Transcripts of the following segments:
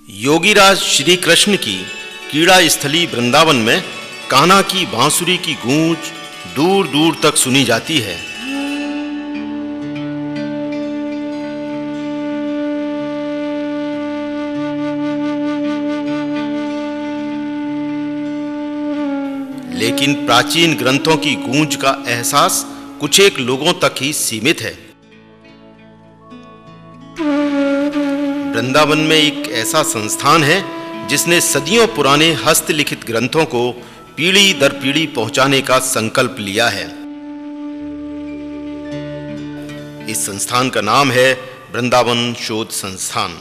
योगीराज श्री कृष्ण की क्रीड़ा स्थली वृंदावन में कान्हा की बांसुरी की गूंज दूर दूर तक सुनी जाती है। लेकिन प्राचीन ग्रंथों की गूंज का एहसास कुछ एक लोगों तक ही सीमित है। वृंदावन में एक ऐसा संस्थान है जिसने सदियों पुराने हस्तलिखित ग्रंथों को पीढ़ी दर पीढ़ी पहुंचाने का संकल्प लिया है। इस संस्थान का नाम है वृंदावन शोध संस्थान।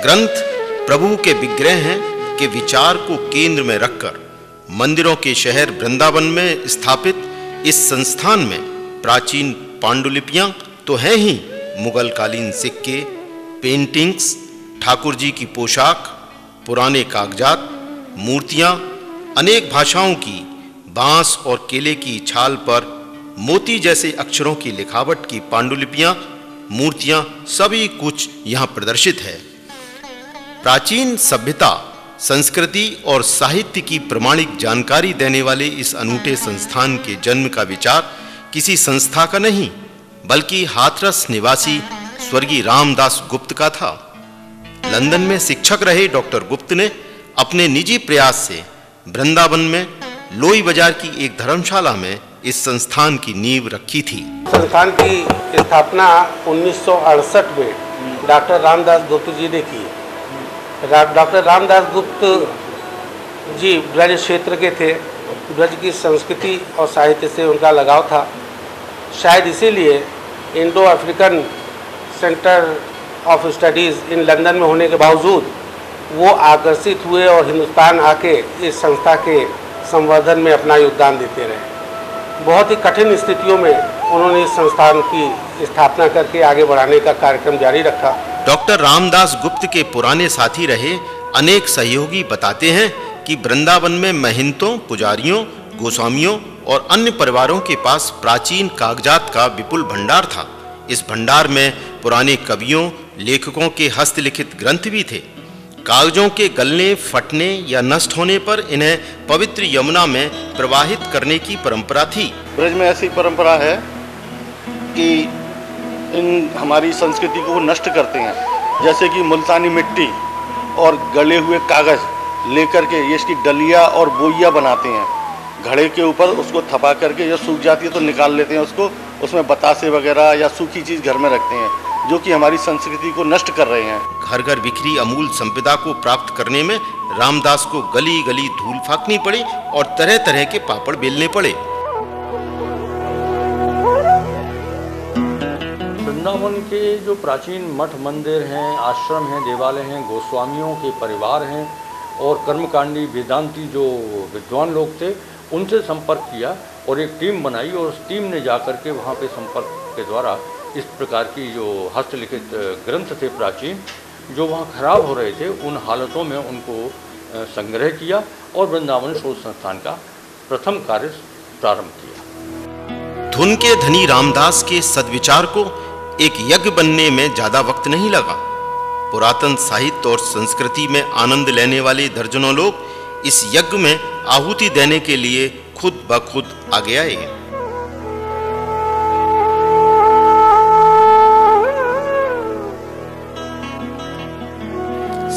ग्रंथ प्रभु के विग्रह हैं के विचार को केंद्र में रखकर मंदिरों के शहर वृंदावन में स्थापित इस संस्थान में प्राचीन पांडुलिपियां तो हैं ही, मुगल कालीन सिक्के, पेंटिंग्स, ठाकुर जी की पोशाक, पुराने कागजात, मूर्तियां, अनेक भाषाओं की बांस और केले की छाल पर मोती जैसे अक्षरों की लिखावट की पांडुलिपियां, मूर्तियां, सभी कुछ यहां प्रदर्शित है। प्राचीन सभ्यता, संस्कृति और साहित्य की प्रमाणिक जानकारी देने वाले इस अनूठे संस्थान के जन्म का विचार किसी संस्था का नहीं बल्कि हाथरस निवासी स्वर्गीय रामदास गुप्त का था। लंदन में शिक्षक रहे डॉक्टर गुप्त ने अपने निजी प्रयास से वृंदावन में लोई बाजार की एक धर्मशाला में इस संस्थान की नींव रखी थी। संस्थान की स्थापना 1968 में डॉक्टर रामदास गुप्त जी ने की। डॉक्टर रामदास गुप्त जी ब्रज क्षेत्र के थे। ब्रज की संस्कृति और साहित्य से उनका लगाव था। शायद इसीलिए Indo African centre of studies in London में होने के बावजूद वो आकर्षित हुए और हिंदुस्तान आके इस संस्था के संवर्धन में अपना योगदान देते रहे। बहुत ही कठिन स्थितियों में उन्होंने इस संस्थान की स्थापना करके आगे बढ़ाने का कार्यक्रम जारी रखा। डॉक्टर रामदास गुप्त के पुराने साथी रहे अनेक सहयोगी बताते हैं कि वृंदावन में महंतों, पुजारियों, गोस्वामियों और अन्य परिवारों के पास प्राचीन कागजात का विपुल भंडार था। इस भंडार में पुराने कवियों, लेखकों के हस्तलिखित ग्रंथ भी थे। कागजों के गलने, फटने या नष्ट होने पर इन्हें पवित्र यमुना में प्रवाहित करने की परंपरा थी। ब्रज में ऐसी परंपरा है कि इन हमारी संस्कृति को नष्ट करते हैं, जैसे कि मुल्तानी मिट्टी और गले हुए कागज लेकर के ये इसकी डलिया और बोइया बनाते हैं। घड़े के ऊपर उसको थपा करके जब सूख जाती है तो निकाल लेते हैं उसको, उसमें बतासे वगैरह या सूखी चीज़ घर में रखते हैं, जो कि हमारी संस्कृति को नष्ट कर रहे हैं। घर घर बिखरी अमूल संपदा को प्राप्त करने में रामदास को गली गली धूल फाकनी पड़ी और तरह तरह के पापड़ बेलने पड़े। वृंदावन के जो प्राचीन मठ मंदिर हैं, आश्रम हैं, देवालय हैं, गोस्वामियों के परिवार हैं और कर्मकांडी वेदांती जो विद्वान लोग थे उनसे संपर्क किया और एक टीम बनाई और उस टीम ने जाकर के वहाँ पे संपर्क के द्वारा इस प्रकार की जो हस्तलिखित ग्रंथ थे प्राचीन, जो वहाँ खराब हो रहे थे, उन हालतों में उनको संग्रह किया और वृंदावन शोध संस्थान का प्रथम कार्य प्रारंभ किया। धुन के धनी रामदास के सद्विचार को एक यज्ञ बनने में ज्यादा वक्त नहीं लगा। पुरातन साहित्य और संस्कृति में आनंद लेने वाले दर्जनों लोग इस यज्ञ में आहुति देने के लिए खुद ब खुद आगे आए।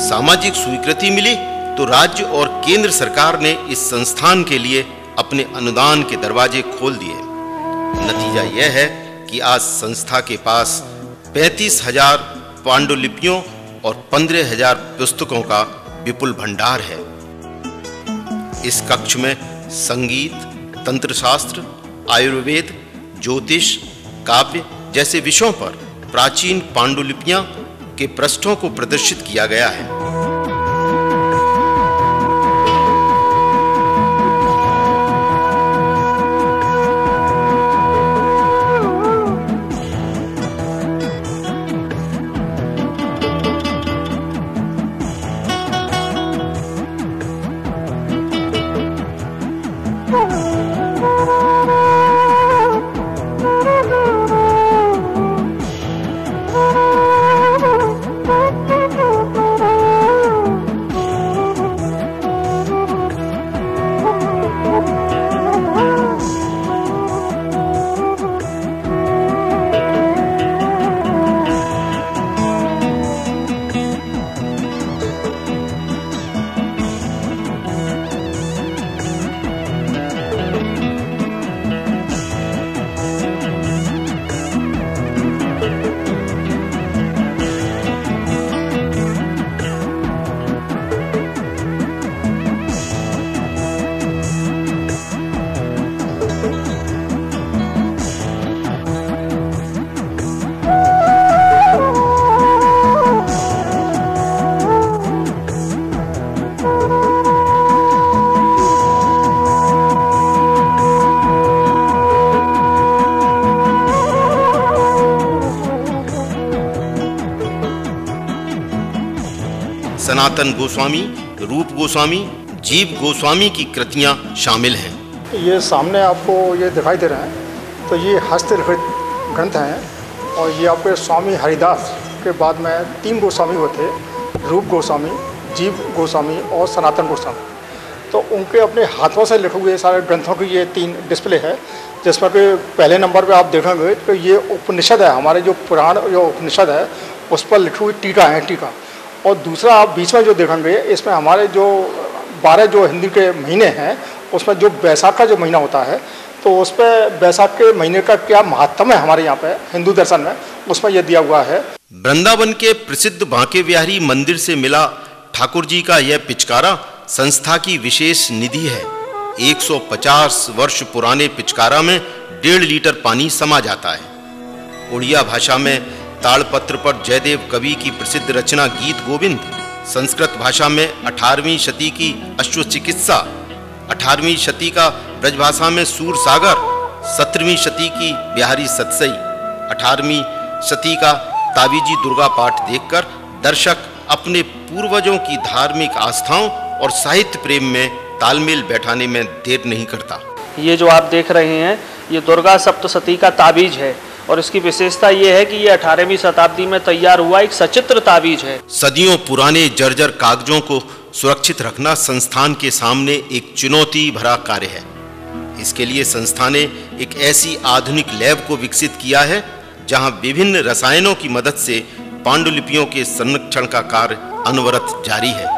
सामाजिक स्वीकृति मिली तो राज्य और केंद्र सरकार ने इस संस्थान के लिए अपने अनुदान के दरवाजे खोल दिए। नतीजा यह है कि आज संस्था के पास 35,000 पांडुलिपियों और 15,000 पुस्तकों का विपुल भंडार है। इस कक्ष में संगीत, तंत्रशास्त्र, आयुर्वेद, ज्योतिष, काव्य जैसे विषयों पर प्राचीन पांडुलिपियां के पृष्ठों को प्रदर्शित किया गया है। सनातन गोस्वामी, रूप गोस्वामी, जीव गोस्वामी की कृतियां शामिल हैं। ये सामने आपको ये दिखाई दे रहे हैं, तो ये हस्तलिखित ग्रंथ हैं और ये आपके स्वामी हरिदास के बाद में 3 गोस्वामी हुए थे, रूप गोस्वामी, जीव गोस्वामी और सनातन गोस्वामी। तो उनके अपने हाथों से लिखे हुए सारे ग्रंथों की ये 3 डिस्प्ले है, जिसमें कि पहले नंबर पे आप देखेंगे तो ये उपनिषद है, हमारे जो पुराण जो उपनिषद है उस पर लिखी हुई टीका है, टीका। और दूसरा आप बीच में जो देखेंगे इसमें हमारे जो 12 जो हिंदी के महीने हैं उसमें जो बैसाख का जो महीना होता है, तो उस पर बैसाख के महीने का क्या महत्व है हमारे यहाँ पे हिंदू दर्शन में, उसमें यह दिया हुआ है। वृंदावन के प्रसिद्ध बांके बिहारी मंदिर से मिला ठाकुर जी का यह पिचकारा संस्था की विशेष निधि है। 150 वर्ष पुराने पिचकारा में 1.5 लीटर पानी समा जाता है। उड़िया भाषा में ताड़पत्र पर जयदेव कवि की प्रसिद्ध रचना गीत गोविंद, संस्कृत भाषा में 18वीं शती की अश्व चिकित्सा, 18वीं शती का ब्रजभाषा में सूर सागर, 17वीं शती की बिहारी सतसई, 18वीं शती का ताबीजी दुर्गा पाठ देखकर दर्शक अपने पूर्वजों की धार्मिक आस्थाओं और साहित्य प्रेम में तालमेल बैठाने में देर नहीं करता। ये जो आप देख रहे हैं ये दुर्गा सप्तशती का ताबीज है और इसकी विशेषता ये है कि ये 18वीं शताब्दी में तैयार हुआ एक सचित्र ताबीज है। सदियों पुराने जर्जर कागजों को सुरक्षित रखना संस्थान के सामने एक चुनौती भरा कार्य है। इसके लिए संस्था ने एक ऐसी आधुनिक लैब को विकसित किया है जहां विभिन्न रसायनों की मदद से पांडुलिपियों के संरक्षण का कार्य अनवरत जारी है।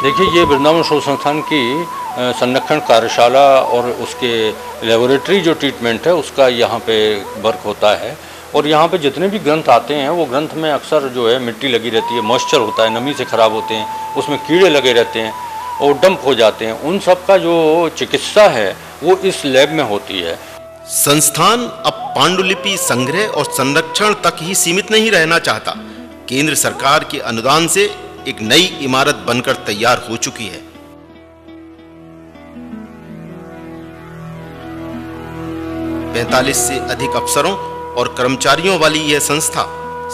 देखिए, ये वृंदावन शोध संस्थान की संरक्षण कार्यशाला और उसके लेबोरेटरी जो ट्रीटमेंट है उसका यहाँ पे वर्क होता है। और यहाँ पे जितने भी ग्रंथ आते हैं वो ग्रंथ में अक्सर जो है मिट्टी लगी रहती है, मॉइस्चर होता है, नमी से ख़राब होते हैं, उसमें कीड़े लगे रहते हैं और डंप हो जाते हैं। उन सब का जो चिकित्सा है वो इस लैब में होती है। संस्थान अब पांडुलिपि संग्रह और संरक्षण तक ही सीमित नहीं रहना चाहता। केंद्र सरकार के अनुदान से एक नई इमारत बनकर तैयार हो चुकी है। पैंतालीस से अधिक अफसरों और कर्मचारियों वाली यह संस्था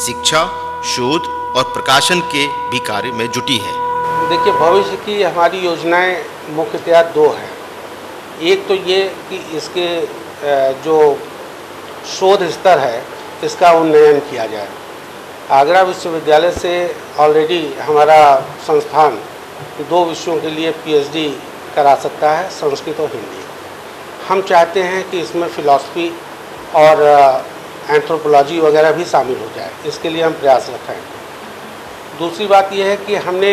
शिक्षा, शोध और प्रकाशन के भी कार्य में जुटी है। देखिए, भविष्य की हमारी योजनाएं मुख्यतया 2 हैं। एक तो ये कि इसके जो शोध स्तर है इसका उन्नयन किया जाए। आगरा विश्वविद्यालय से ऑलरेडी हमारा संस्थान 2 विषयों के लिए PhD करा सकता है, संस्कृत और हिंदी। हम चाहते हैं कि इसमें फिलॉसफी और एंथ्रोपोलॉजी वगैरह भी शामिल हो जाए, इसके लिए हम प्रयासरत हैं। दूसरी बात यह है कि हमने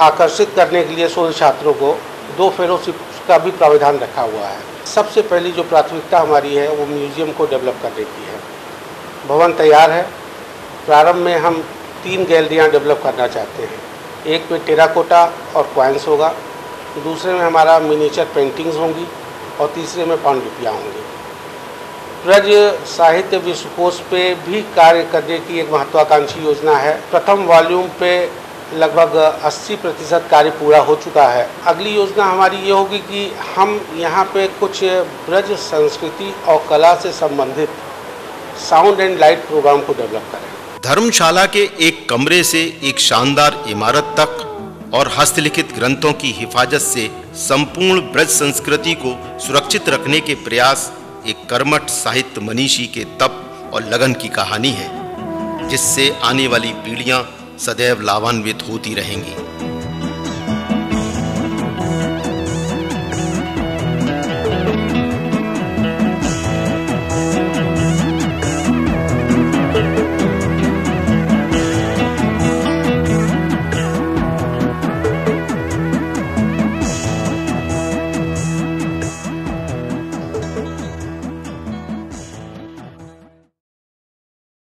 आकर्षित करने के लिए शोध छात्रों को 2 फेलोशिप का भी प्रावधान रखा हुआ है। सबसे पहली जो प्राथमिकता हमारी है वो म्यूजियम को डेवलप करने की है। भवन तैयार है। प्रारंभ में हम 3 गैलरियाँ डेवलप करना चाहते हैं। एक में टेराकोटा और क्वाइंस होगा, दूसरे में हमारा मिनिएचर पेंटिंग्स होंगी और तीसरे में पांडुलिपियाँ होंगी। ब्रज साहित्य विश्वकोश पे भी कार्य करने की एक महत्वाकांक्षी योजना है। प्रथम वॉल्यूम पे लगभग 80% कार्य पूरा हो चुका है। अगली योजना हमारी ये होगी कि हम यहाँ पे कुछ ब्रज संस्कृति और कला से संबंधित साउंड एंड लाइट प्रोग्राम को डेवलप करें। धर्मशाला के एक कमरे से एक शानदार इमारत तक और हस्तलिखित ग्रंथों की हिफाजत से संपूर्ण ब्रज संस्कृति को सुरक्षित रखने के प्रयास एक कर्मठ साहित्य मनीषी के तप और लगन की कहानी है, जिससे आने वाली पीढ़ियां सदैव लाभान्वित होती रहेंगी।